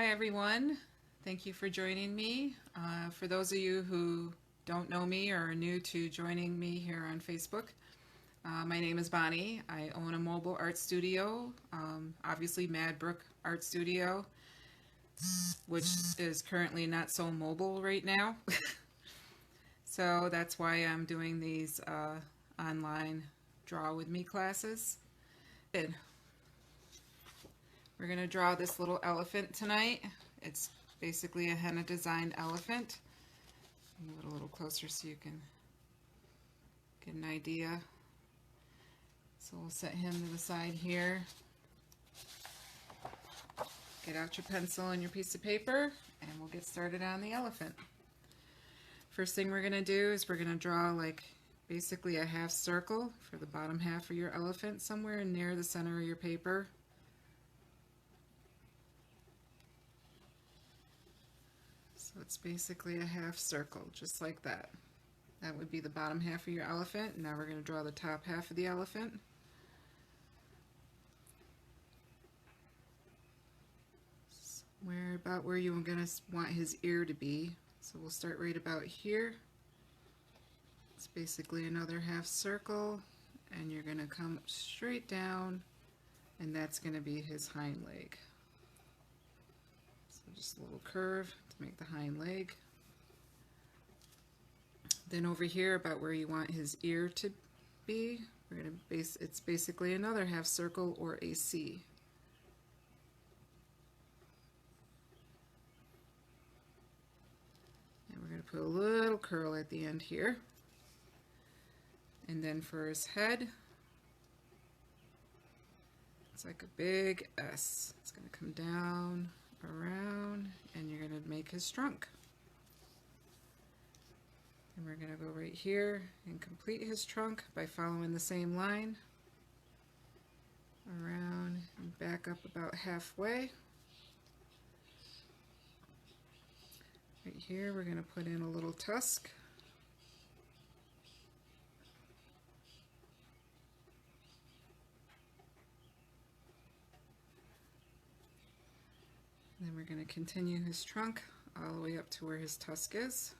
Hi everyone, thank you for joining me. For those of you who don't know me or are new to joining me here on Facebook, my name is Bonnie. I own a mobile art studio, obviously Brook Art Studio, which is currently not so mobile right now. So that's why I'm doing these online draw with me classes. We're going to draw this little elephant tonight. It's basically a henna designed elephant. Move it a little closer so you can get an idea. So we'll set him to the side here. Get out your pencil and your piece of paper and we'll get started on the elephant. First thing we're going to do is we're going to draw like basically a half circle for the bottom half of your elephant, somewhere near the center of your paper. So it's basically a half circle, just like that. That would be the bottom half of your elephant. Now we're going to draw the top half of the elephant. About where you're going to want his ear to be. So we'll start right about here. It's basically another half circle, and you're going to come straight down, and that's going to be his hind leg. So just a little curve to make the hind leg. Then over here, about where you want his ear to be, we're going to it's basically another half circle or a C. And we're going to put a little curl at the end here. And then for his head, it's like a big S. It's going to come down, around, and you're going to make his trunk. And we're going to go right here and complete his trunk by following the same line. Around and back up about halfway. Right here we're going to put in a little tusk. And then we're going to continue his trunk all the way up to where his tusk is.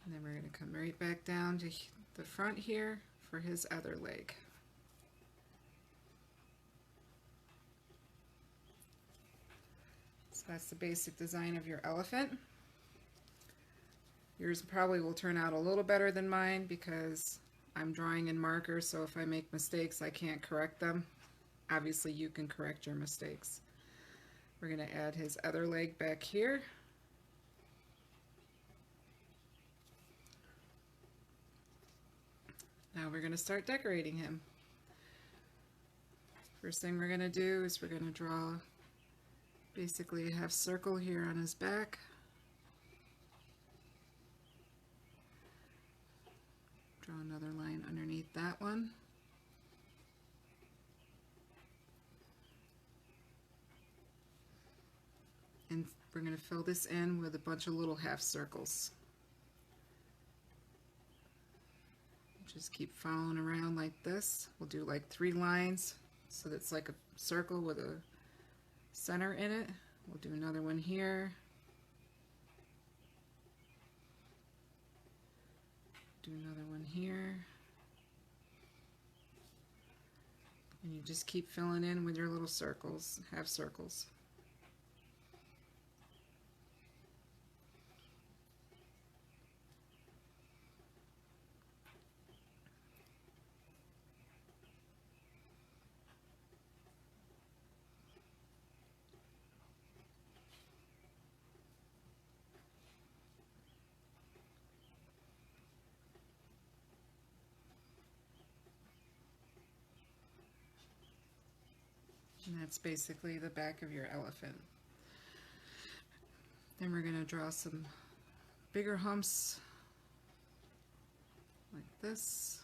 And then we're going to come right back down to the front here for his other leg. So that's the basic design of your elephant. Yours probably will turn out a little better than mine because I'm drawing in marker, so if I make mistakes I can't correct them. Obviously you can correct your mistakes. We're going to add his other leg back here. Now we're going to start decorating him. First thing we're going to do is we're going to draw basically a half circle here on his back. Draw another line underneath that one. And we're going to fill this in with a bunch of little half circles. Just keep following around like this. We'll do like 3 lines so that's like a circle with a center in it. We'll do another one here. Do another one here. And you just keep filling in with your little circles, half circles. And that's basically the back of your elephant. Then we're going to draw some bigger humps like this.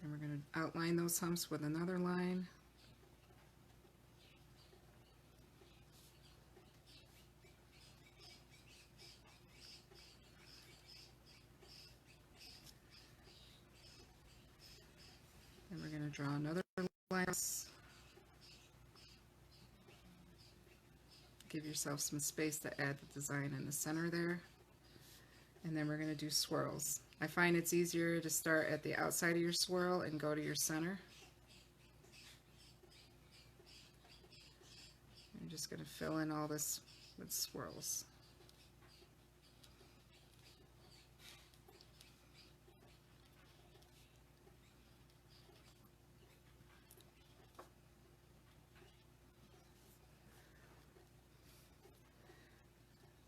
Then we're going to outline those humps with another line. going to draw another line. Give yourself some space to add the design in the center there. And then we're going to do swirls. I find it's easier to start at the outside of your swirl and go to your center. I'm just going to fill in all this with swirls.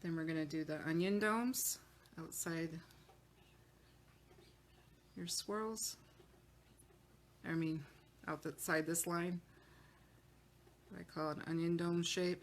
Then we're going to do the onion domes outside your swirls. I mean, outside this line. I call it an onion dome shape.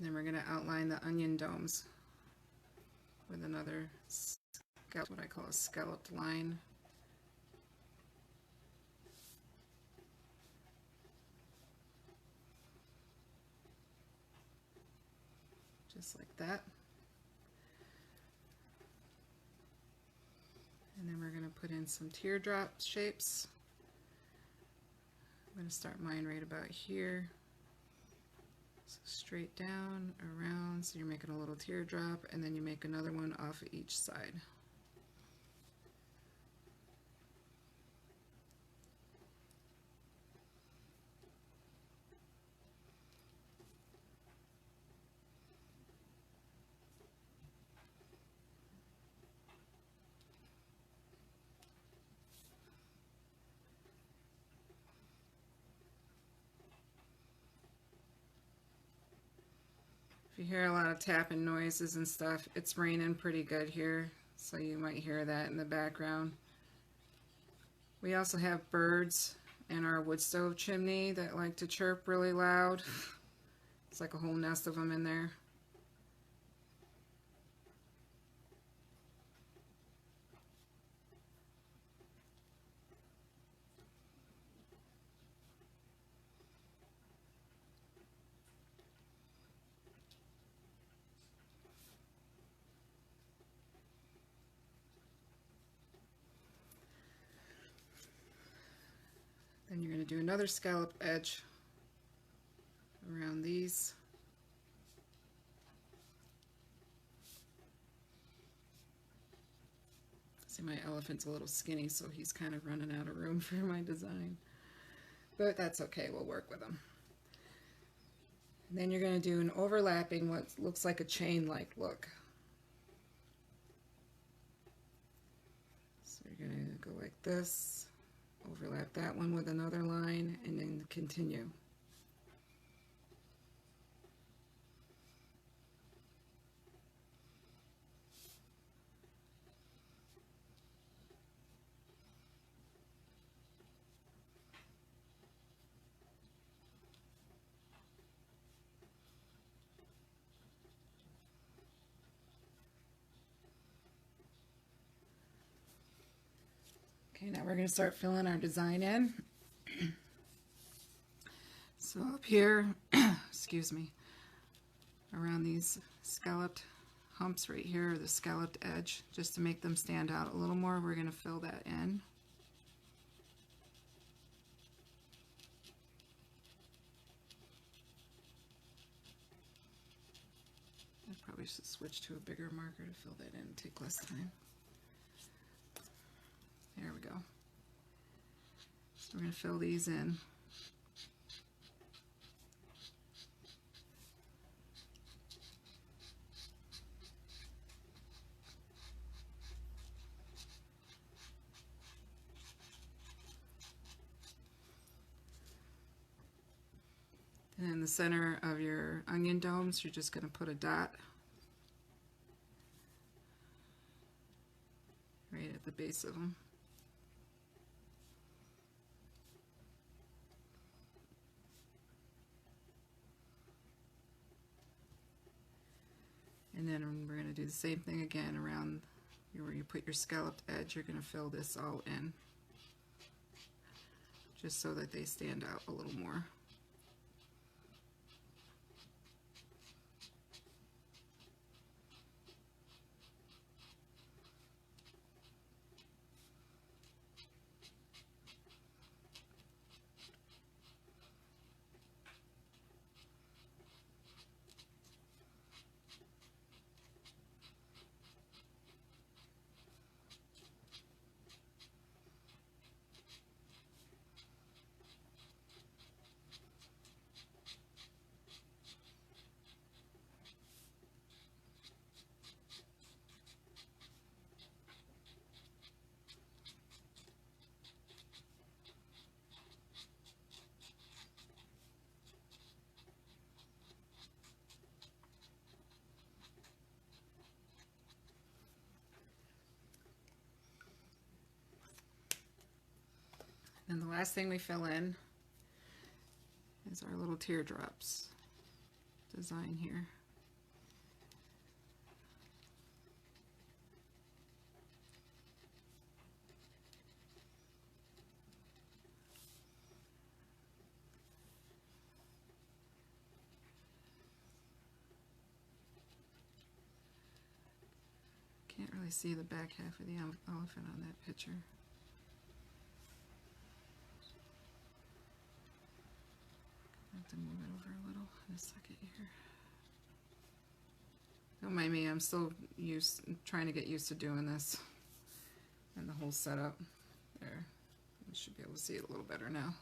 And then we're going to outline the onion domes with another what I call a scalloped line. Just like that. And then we're going to put in some teardrop shapes. I'm going to start mine right about here. So straight down, around, so you're making a little teardrop, and then you make another one off of each side. If you hear a lot of tapping noises and stuff, it's raining pretty good here, so you might hear that in the background. We also have birds in our wood stove chimney that like to chirp really loud. It's like a whole nest of them in there. Then you're going to do another scallop edge around these. See, my elephant's a little skinny, so he's kind of running out of room for my design. But that's okay, we'll work with him. And then you're going to do an overlapping, what looks like a chain-like look. So you're going to go like this. Overlap that one with another line, and then continue. Okay, now we're going to start filling our design in. So up here, excuse me, around these scalloped humps right here, the scalloped edge, just to make them stand out a little more, we're going to fill that in. I probably should switch to a bigger marker to fill that in and take less time. There we go. So we're going to fill these in. And in the center of your onion domes, you're just going to put a dot right at the base of them. And then we're going to do the same thing again around where you put your scalloped edge. You're going to fill this all in, just so that they stand out a little more. And the last thing we fill in is our little teardrops design here. Can't really see the back half of the elephant on that picture. I have to move it over a little in a second here. Don't mind me, I'm still trying to get used to doing this and the whole setup. There, you should be able to see it a little better now.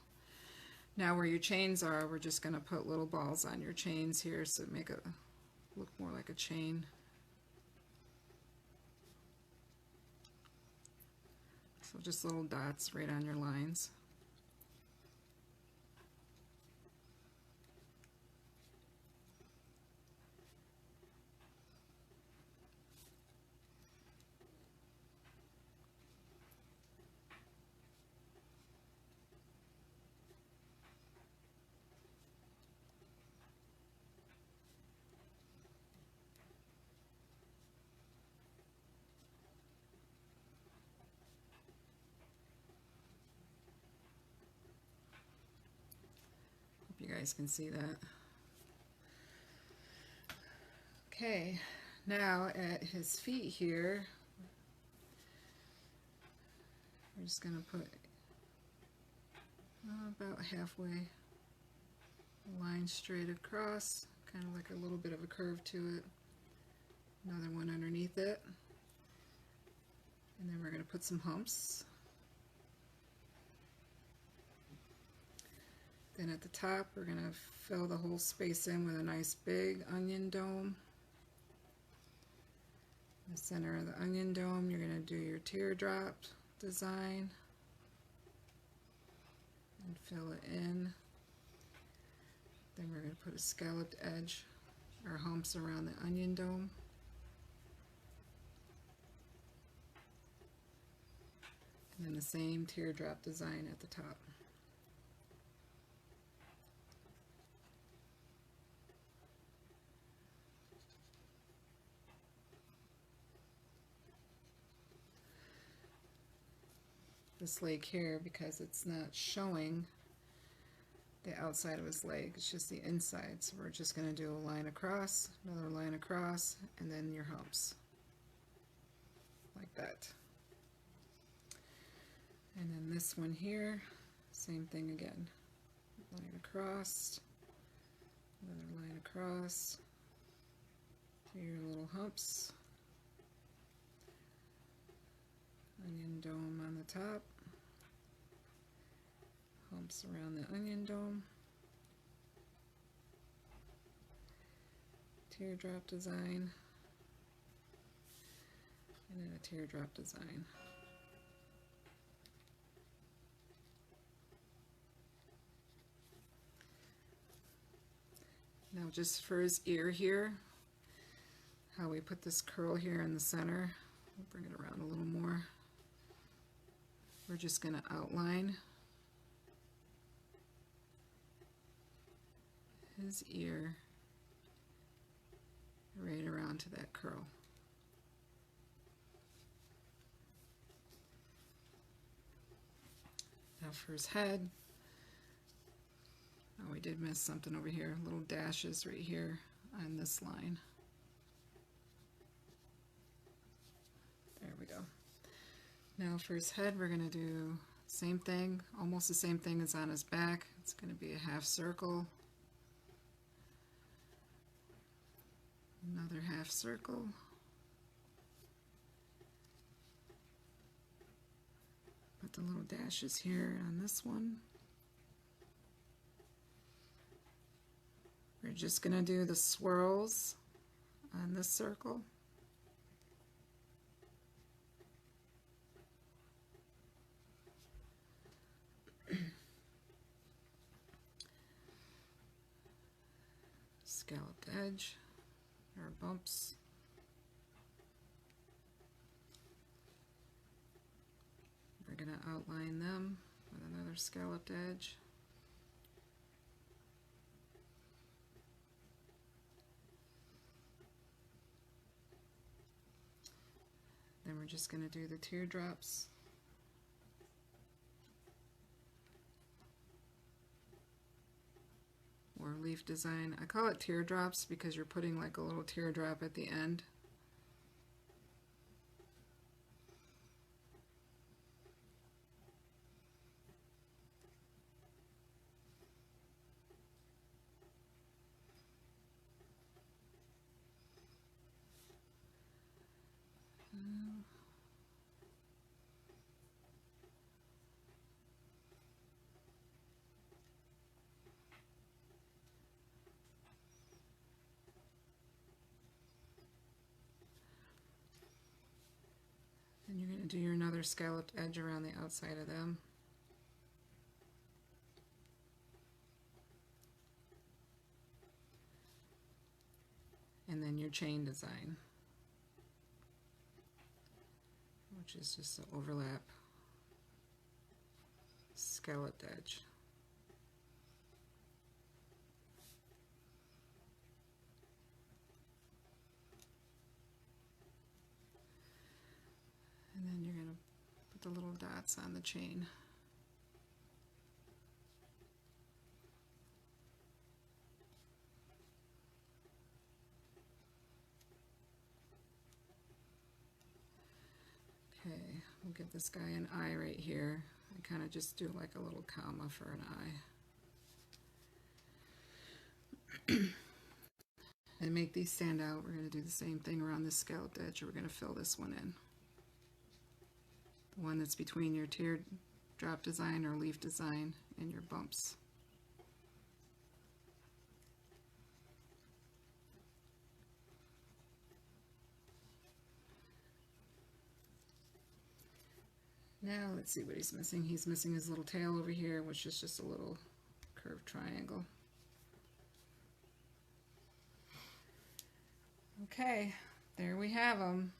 Now where your chains are, we're just going to put little balls on your chains here so make it look more like a chain. So just little dots right on your lines. You guys can see that. Okay, now at his feet here, we're just going to put about halfway a line straight across, kind of like a little bit of a curve to it. Another one underneath it. And then we're going to put some humps. Then at the top, we're going to fill the whole space in with a nice big onion dome. In the center of the onion dome, you're going to do your teardrop design and fill it in. Then we're going to put a scalloped edge or humps around the onion dome. And then the same teardrop design at the top. This leg here, because it's not showing the outside of his leg, it's just the inside, so we're just going to do a line across, another line across, and then your humps like that. And then this one here, same thing again, line across, another line across to your little humps, onion dome on the top, humps around the onion dome, teardrop design, and then a teardrop design. Now just for his ear here, how we put this curl here in the center, we'll bring it around a little more. we're just going to outline his ear right around to that curl. Now for his head, oh, we did miss something over here, little dashes right here on this line. There we go. Now for his head, we're going to do same thing, almost the same thing as on his back. It's going to be a half circle, another half circle, put the little dashes here on this one. We're just going to do the swirls on this circle. Scalloped edge, or bumps. We're going to outline them with another scalloped edge. Then we're just going to do the teardrops. Or leaf design. I call it teardrops because you're putting like a little teardrop at the end. Then you're going to do your another scalloped edge around the outside of them. And then your chain design, which is just an overlap scalloped edge. And then you're going to put the little dots on the chain. Okay, we'll give this guy an eye right here. I kind of just do like a little comma for an eye. And make these stand out, we're going to do the same thing around this scalloped edge, or we're going to fill this one in. The one that's between your teardrop design or leaf design and your bumps. Now let's see what he's missing. He's missing his little tail over here, which is just a little curved triangle. Okay, there we have them.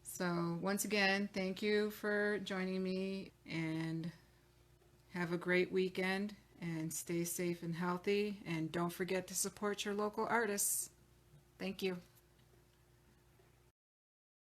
So once again, thank you for joining me, and have a great weekend, and stay safe and healthy, and don't forget to support your local artists. Thank you.